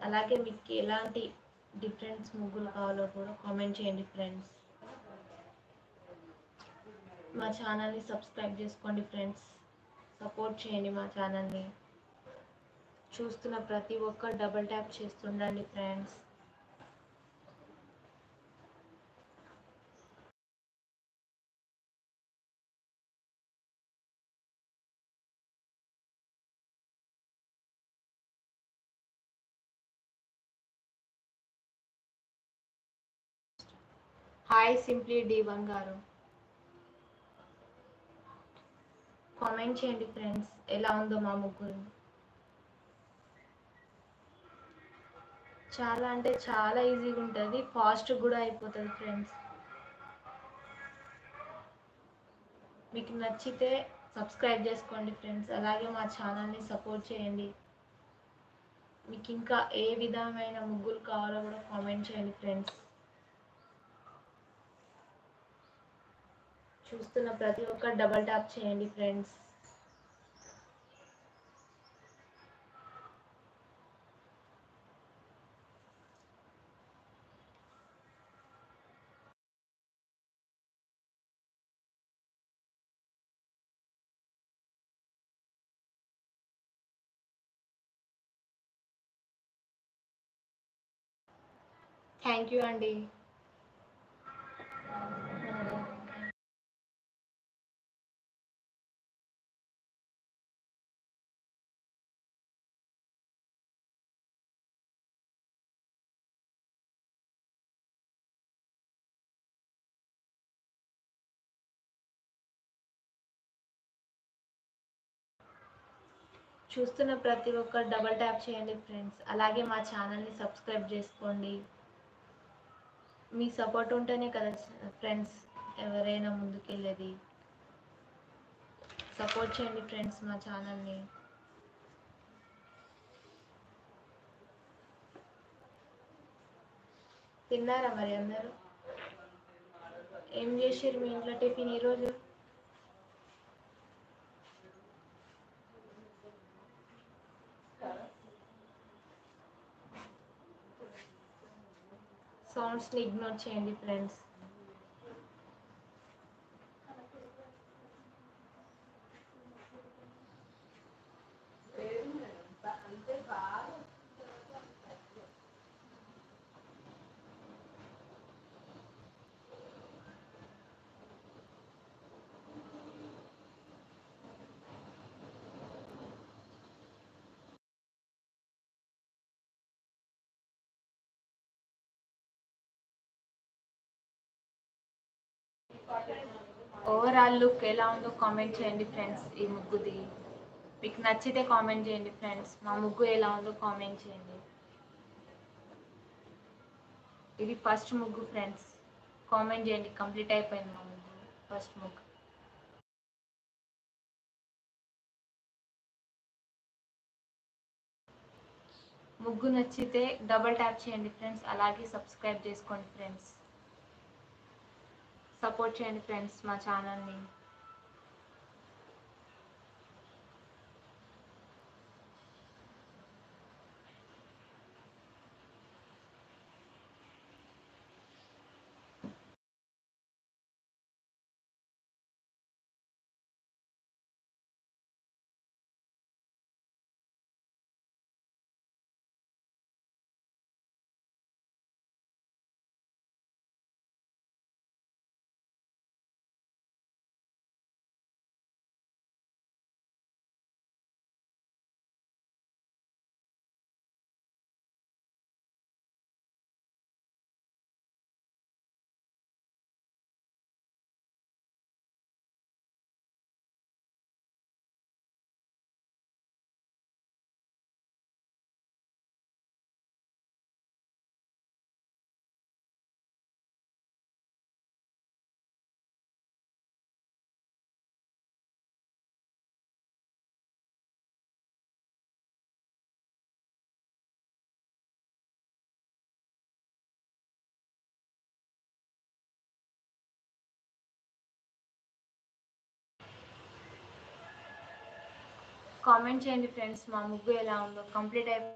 అలాగే మీకు ఎలాంటి డిఫరెంట్ ముగ్గులు కావాలో కూడా కామెంట్ చేయండి ఫ్రెండ్స్. మా ఛానల్ని సబ్స్క్రైబ్ చేసుకోండి ఫ్రెండ్స్. సపోర్ట్ చేయండి మా ఛానల్ని. చూస్తున్న ప్రతి ఒక్కరు డబుల్ ట్యాప్ చేస్తుండండి ఫ్రెండ్స్. హాయ్ సింప్లీ D1 గారు, కామెంట్ చేయండి ఫ్రెండ్స్, ఎలా ఉందో మా ముగ్గురు. చాలా అంటే చాలా ఈజీగా ఉంటుంది, ఫాస్ట్ కూడా అయిపోతుంది ఫ్రెండ్స్. మీకు నచ్చితే సబ్స్క్రైబ్ చేసుకోండి ఫ్రెండ్స్. అలాగే మా ఛానల్ని సపోర్ట్ చేయండి. మీకు ఇంకా ఏ విధమైన ముగ్గులు కావాలో కూడా కామెంట్ చేయండి ఫ్రెండ్స్. చూస్తున్న ప్రతి ఒక్కరు డబల్ ట్యాప్ చేయండి ఫ్రెండ్స్. థ్యాంక్ యూ అండి. చూస్తున్న ప్రతి ఒక్కరు డబల్ ట్యాప్ చేయండి ఫ్రెండ్స్. అలాగే మా ఛానల్ని సబ్స్క్రైబ్ చేసుకోండి. మీ సపోర్ట్ ఉంటేనే కదా ఫ్రెండ్స్ ఎవరైనా ముందుకెళ్ళేది. సపోర్ట్ చేయండి ఫ్రెండ్స్ మా ఛానల్ని. తిన్నారా మరి అందరూ? ఏం చేసారు మీ ఇంట్లో టిఫిన్ ఈరోజు? సౌండ్స్ని ఇగ్నోర్ చేయండి ఫ్రెండ్స్. ఓవరాల్ లుక్ ఎలా ఉందో కామెంట్ చేయండి ఫ్రెండ్స్. ఈ ముగ్గుది మీకు నచ్చితే కామెంట్ చేయండి ఫ్రెండ్స్. మా ముగ్గు ఎలా ఉందో కామెంట్ చేయండి. ఇది ఫస్ట్ ముగ్గు ఫ్రెండ్స్. కామెంట్ చేయండి. కంప్లీట్ అయిపోయింది మా ముగ్గు, ఫస్ట్ ముగ్గు. ముగ్గు నచ్చితే డబల్ ట్యాప్ చేయండి ఫ్రెండ్స్. అలాగే సబ్స్క్రైబ్ చేసుకోండి ఫ్రెండ్స్. సపోర్ట్ చేయండి ఫ్రెండ్స్ మా ఛానల్ని. కామెంట్ చేయండి ఫ్రెండ్స్. మా ముగ్గు ఎలా ఉందో కంప్లీట్ అయిపోయింది.